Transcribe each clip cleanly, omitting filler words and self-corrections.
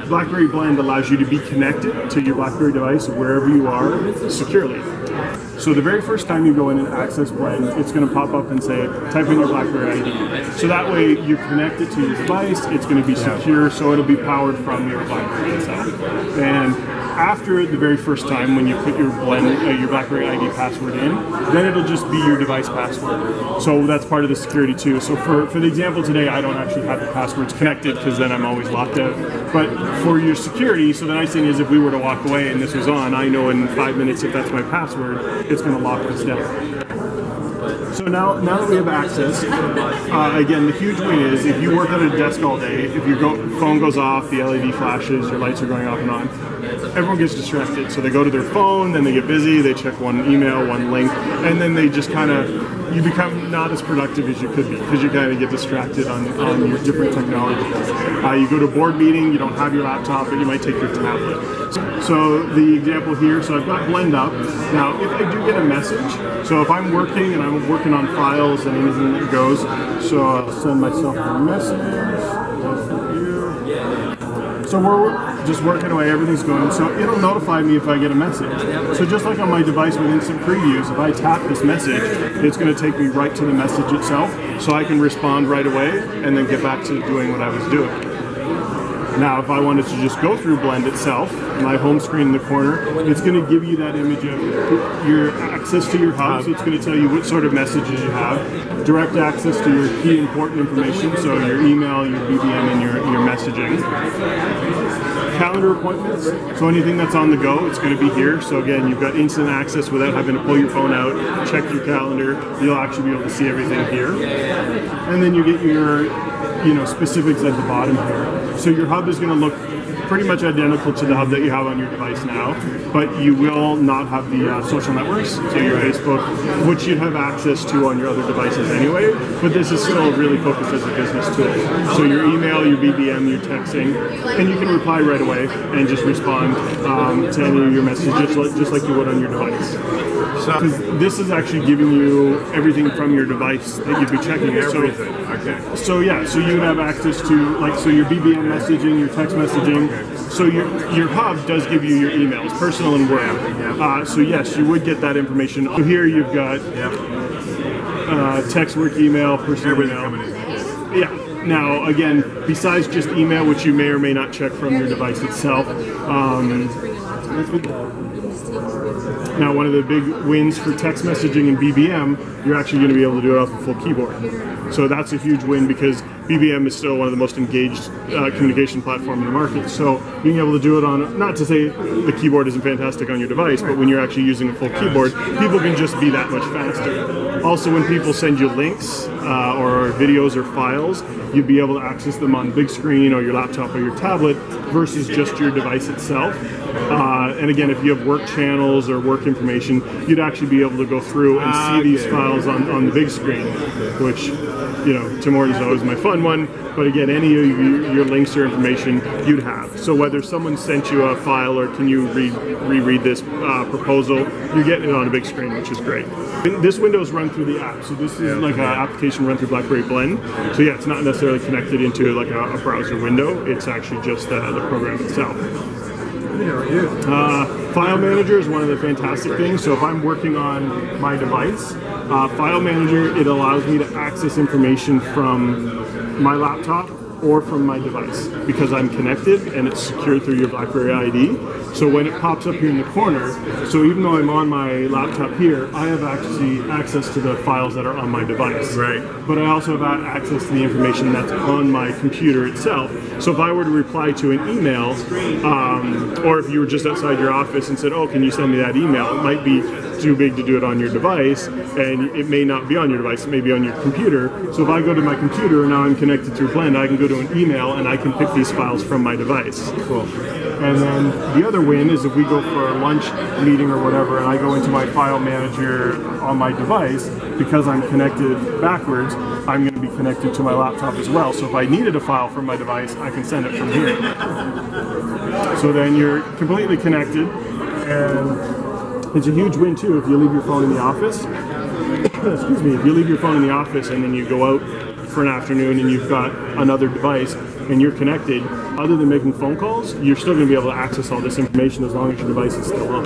BlackBerry Blend allows you to be connected to your BlackBerry device wherever you are securely. So the very first time you go in and access Blend, it's going to pop up and say, type in your BlackBerry ID. So that way you're connected to your device, it's going to be secure, so it'll be powered from your BlackBerry itself. And after the very first time when you put your Blend, your BlackBerry ID password in, then it'll just be your device password. So that's part of the security too. So for the example today, I don't actually have the passwords connected because then I'm always locked out. But for your security, so the nice thing is if we were to walk away and this was on, I know in 5 minutes if that's my password, it's going to lock this down. So now that we have access, again, the huge win is if you work at a desk all day, if your phone goes off, the LED flashes, your lights are going off and on, everyone gets distracted. So they go to their phone, then they get busy, they check one email, one link, and then they just kind of, you become not as productive as you could be because you kind of get distracted on your different technologies. You go to a board meeting, you don't have your laptop, but you might take your tablet. So the example here, so I've got Blend up. Now, if I do get a message, so if I'm working and I'm working on files and anything that goes, so I'll send myself a message. So we're just working away, everything's going, so it'll notify me if I get a message. So just like on my device with instant previews, if I tap this message, it's going to take me right to the message itself, so I can respond right away and then get back to doing what I was doing. Now, if I wanted to just go through Blend itself, my home screen in the corner, it's going to give you that image of your access to your hub, so it's going to tell you what sort of messages you have, direct access to your key important information, so your email, your BBM, and your messaging. Calendar appointments, so anything that's on the go, it's going to be here. So again, you've got instant access without having to pull your phone out, check your calendar, you'll actually be able to see everything here. And then you get your specifics at the bottom here. So your hub is going to look pretty much identical to the hub that you have on your device now, but you will not have the social networks, so your Facebook, which you have access to on your other devices anyway, but this is still really focused as a business tool. So your email, your BBM, your texting, and you can reply right away and just respond to any of your messages just like you would on your device. Because this is actually giving you everything from your device that you'd be checking. So you have access to your BBM messaging, your text messaging. So your hub does give you your emails, personal and work. So yes, you would get that information. So here you've got text, work, email, personal email. Yeah. Now again, besides just email, which you may or may not check from your device itself. Now, one of the big wins for text messaging and BBM, you're actually going to be able to do it off a full keyboard. So that's a huge win because BBM is still one of the most engaged communication platform in the market. So being able to do it on, not to say the keyboard isn't fantastic on your device, but when you're actually using a full keyboard, people can just be that much faster. Also, when people send you links or videos or files, you'd be able to access them on big screen or your laptop or your tablet versus just your device itself. And again, if you have work channels or work information, you'd actually be able to go through and see these files on the big screen, which, Timor is always my fun one. But again, any of your links or information you'd have. So whether someone sent you a file or can you reread this proposal, you're getting it on a big screen, which is great. This window is run through the app. So this is like an application run through BlackBerry Blend. So yeah, it's not necessarily connected into like a browser window. It's actually just the program itself. File Manager is one of the fantastic things. So if I'm working on my device, File Manager, it allows me to access information from my laptop or from my device because I'm connected and it's secured through your BlackBerry ID. So when it pops up here in the corner, so even though I'm on my laptop here, I have actually access to the files that are on my device. Right. But I also have access to the information that's on my computer itself. So if I were to reply to an email, or if you were just outside your office and said, oh, can you send me that email? It might be too big to do it on your device, and it may not be on your device, it may be on your computer. So if I go to my computer and now I'm connected through Blend, I can go to an email and I can pick these files from my device. Cool. And then the other win is if we go for a lunch meeting or whatever and I go into my file manager on my device, because I'm connected backwards, I'm going to be connected to my laptop as well. So if I needed a file from my device, I can send it from here. So then you're completely connected, and it's a huge win too if you leave your phone in the office. Excuse me, if you leave your phone in the office and then you go out for an afternoon and you've got another device and you're connected, other than making phone calls, you're still going to be able to access all this information as long as your device is still on.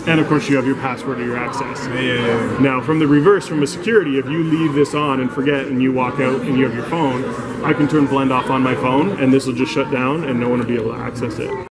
And of course you have your password or your access. Yeah. Now from the reverse, from a security, if you leave this on and forget and you walk out and you have your phone, I can turn Blend off on my phone and this will just shut down and no one will be able to access it.